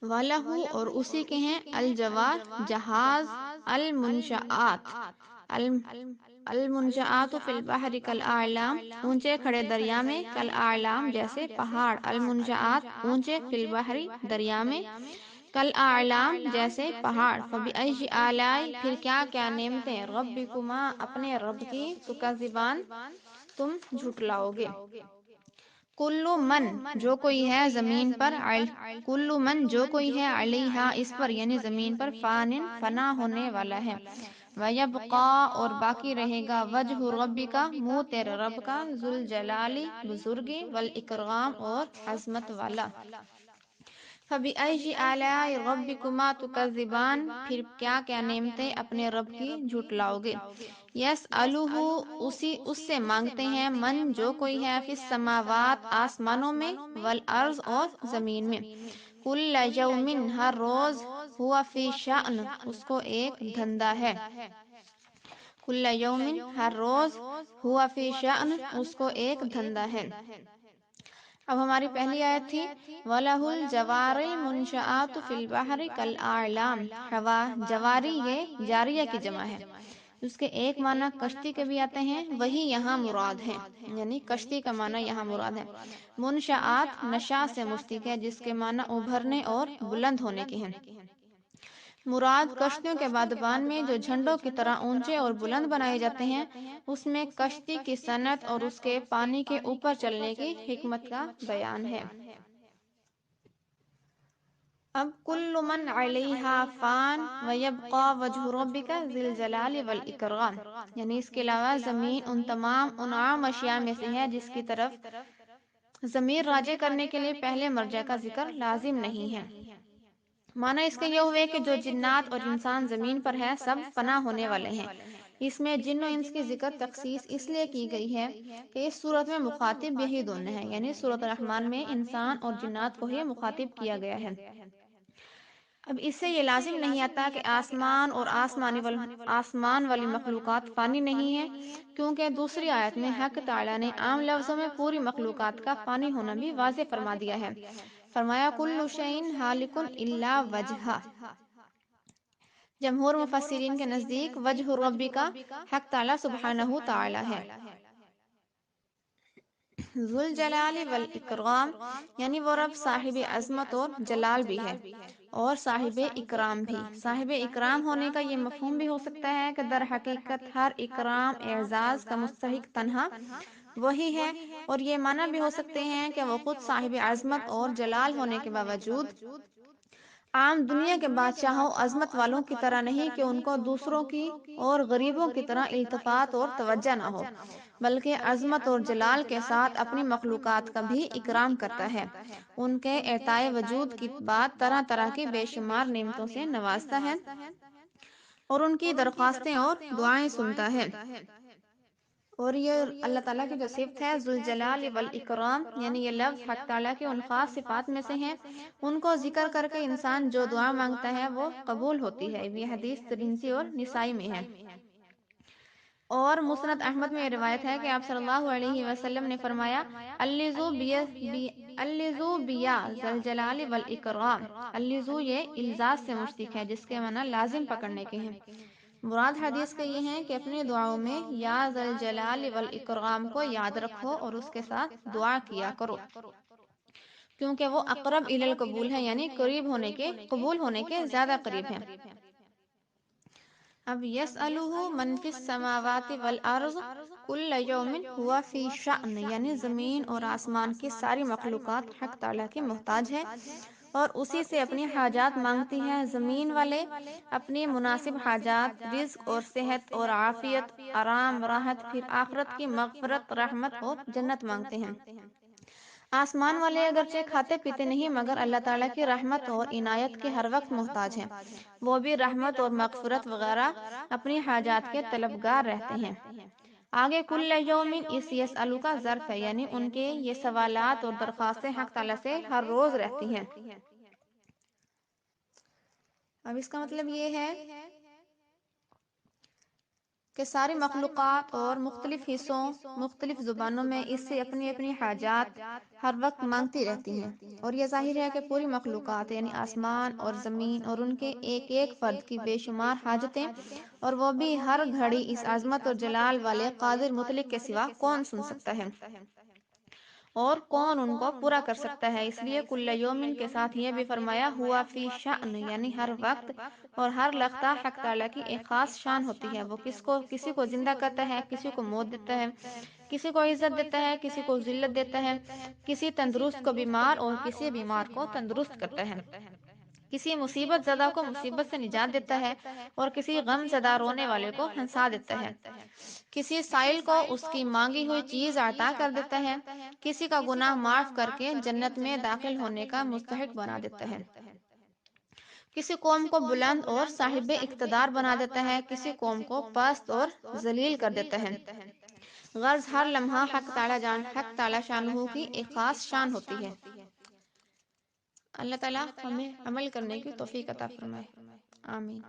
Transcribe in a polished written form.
وَلَهُ اور اسی کے ہیں الجوار جہاز، المنشآت المنشآت فی البحر کالاعلام اونچے کھڑے دریا میں، کالاعلام جیسے پہاڑ، المنشآت اونچے فی البحر دریا میں، کالاعلام جیسے پہاڑ، فبأي آلاء پھر کیا کیا نعمتیں، ربکما اپنے رب کی، تکذبان تم جھٹلاؤ گے، کلو من جو کوئی ہے زمین پر، کلو من جو کوئی ہے علیہا اس پر یعنی زمین پر، فانن فنا ہونے والا ہے، وَيَبْقَى اور باقی رہے گا، وجہ ربی کا منہ تیرے رب کا، ذوالجلالی بزرگی، والاکرام اور عظمت والا، فَبِأَيِّ آلَاءِ رَبِّكُمَا تُكَذِّبَانِ پھر کیا کیا نعمتیں اپنے رب کی جھٹلاؤ گے، یسألہ اسی اس سے مانگتے ہیں، من جو کوئی ہے، فی السماوات آسمانوں میں، والارض اور زمین میں، کل یوم ہر روز، ہوا فی شأن اس کو ایک دھندا ہے، کل یوم ہر روز، ہوا فی شأن اس کو ایک دھندا ہے۔ اب ہماری پہلی آیت تھی وَلَهُ الْجَوَارِ الْمُنشَآتُ فِي الْبَحْرِ كَالْأَعْلَامِ، جواری یہ جاریہ کی جمع ہے، اس کے ایک معنی کشتی کے بھی آتے ہیں، وہی یہاں مراد ہے، یعنی کشتی کا معنی یہاں مراد ہے، منشآت نشا سے مشتق ہے جس کے معنی ابھرنے اور بلند ہونے کے ہیں، مراد کشتیوں کے بادبان میں جو جھنڈوں کی طرح اونچے اور بلند بنائے جاتے ہیں، اس میں کشتی کی صنعت اور اس کے پانی کے اوپر چلنے کی حکمت کا بیان ہے۔ اب کل من علیہا فان ویبقى وجہ ربک ذی الجلال والاکرام، یعنی اس کے علاوہ زمین ان تمام انعام اشیاء میں سے ہے جس کی طرف ضمیر راجع کرنے کے لیے پہلے مرجع کا ذکر لازم نہیں ہے، معنی اس کے یہ ہوئے کہ جو جنات اور انسان زمین پر ہے سب فنا ہونے والے ہیں، اس میں جن و انس کی ذکر تخصیص اس لیے کی گئی ہے کہ اس صورت میں مخاطب یہی دونوں ہیں، یعنی سورۃ الرحمن میں انسان اور جنات کو ہی مخاطب کیا گیا ہے۔ اب اس سے یہ لازم نہیں آتا کہ آسمان اور آسمان والی مخلوقات فانی نہیں ہیں، کیونکہ دوسری آیت میں حق تعالیٰ نے عام لفظوں میں پوری مخلوقات کا فانی ہونا بھی واضح فرما دیا ہے، فرمایا کل شیء ہالک الا وجہہ۔ جمہور مفسرین کے نزدیک وجہ ربی کا حق تعالیٰ سبحانہ تعالیٰ ہے، ذوالجلال والاکرام یعنی وہ رب صاحب عظمت اور جلال بھی ہے، اور صاحب اکرام بھی، صاحب اکرام ہونے کا یہ مفہوم بھی ہو سکتا ہے کہ در حقیقت ہر اکرام اعزاز کا مستحق تنہا وہی ہے، اور یہ معنی بھی ہو سکتے ہیں کہ وہ خود صاحب عظمت اور جلال ہونے کے باوجود عام دنیا کے بادشاہوں عظمت والوں کی طرح نہیں کہ ان کو دوسروں کی اور غریبوں کی طرح التفات اور توجہ نہ ہو، بلکہ عظمت اور جلال کے ساتھ اپنی مخلوقات کا بھی اکرام کرتا ہے، ان کے اعطائے وجود کی بعد طرح طرح کی بے شمار نعمتوں سے نوازتا ہے اور ان کی درخواستیں اور دعائیں سنتا ہے، اور یہ اللہ تعالیٰ کی جو صفت ہے ذوالجلال والاکرام، یعنی یہ لفظ حق تعالیٰ کی ان خاص صفات میں سے ہیں، ان کو ذکر کر کے انسان جو دعا مانگتا ہے وہ قبول ہوتی ہے، یہ حدیث ترمذی اور نسائی میں ہے، اور مسند احمد میں یہ روایت ہے کہ آپ صلی اللہ علیہ وسلم نے فرمایا الذو بیا ذوالجلال والاکرام، الذو یہ الزاز سے مشتق ہے جس کے معنی لازم پکڑنے کے ہیں، مراد حدیث کے یہ ہیں کہ اپنی دعاؤں میں یا ذوالجلال والاکرام کو یاد رکھو اور اس کے ساتھ دعا کیا کرو، کیونکہ وہ اقرب الی القبول ہے، یعنی قبول ہونے کے زیادہ قریب ہیں۔ اب یسألہ من فی السماوات والارض کل یوم ہوا فی شأن، یعنی زمین اور آسمان کی ساری مخلوقات حق تعالیٰ کی محتاج ہے اور اسی سے اپنی حاجات مانگتی ہیں، زمین والے اپنی مناسب حاجات، رزق اور صحت اور عافیت، آرام راحت، پھر آخرت کی مغفرت، رحمت اور جنت مانگتے ہیں، آسمان والے اگرچہ کھاتے پیتے نہیں مگر اللہ تعالیٰ کی رحمت اور عنایت کے ہر وقت محتاج ہیں، وہ بھی رحمت اور مغفرت وغیرہ اپنی حاجات کے طلبگار رہتے ہیں۔ آگے کل یوم اس یسألو کا ظرف ہے، یعنی ان کے یہ سوالات اور درخواستیں حق تعالیٰ سے ہر روز رہتی ہیں۔ اب اس کا مطلب یہ ہے کہ ساری مخلوقات اور مختلف حصوں مختلف زبانوں میں اس سے اپنی اپنی حاجات ہر وقت مانگتی رہتی ہیں، اور یہ ظاہر ہے کہ پوری مخلوقات یعنی آسمان اور زمین اور ان کے ایک ایک فرد کی بے شمار حاجتیں، اور وہ بھی ہر گھڑی اس عظمت اور جلال والے قادر مطلق کے سوا کون سن سکتا ہے اور کون ان کو پورا کر سکتا ہے۔ اس لیے کل یومن کے ساتھ یہ بھی فرمایا ہوا فی شأن، یعنی ہر وقت اور ہر لقطہ حق تعالیٰ کی ایک خاص شان ہوتی ہے۔ وہ کسی کو زندہ کرتا ہے، کسی کو موت دیتا ہے، کسی کو عزت دیتا ہے، کسی کو ذلت دیتا ہے، کسی تندرست کو بیمار اور کسی بیمار کو تندرست کرتا ہے، کسی مصیبت زدہ کو مصیبت سے نجات دیتا ہے اور کسی غم زدہ رونے والے کو ہنسا دیتا ہے، کسی سائل کو اس کی مانگی ہوئی چیز عطا کر دیتا ہے، کسی کا گناہ معاف کر کے جنت میں داخل ہونے کا مستحق بنا دیتا ہے، کسی قوم کو بلند اور صاحب اقتدار بنا دیتا ہے، کسی قوم کو پست اور ذلیل کر دیتا ہے۔ غرض ہر لمحہ حق تعالی شانہ کی ایک خاص شان ہوتی ہے۔ اللہ تعالیٰ ہمیں عمل کرنے کی توفیق عطا فرمائے، آمین۔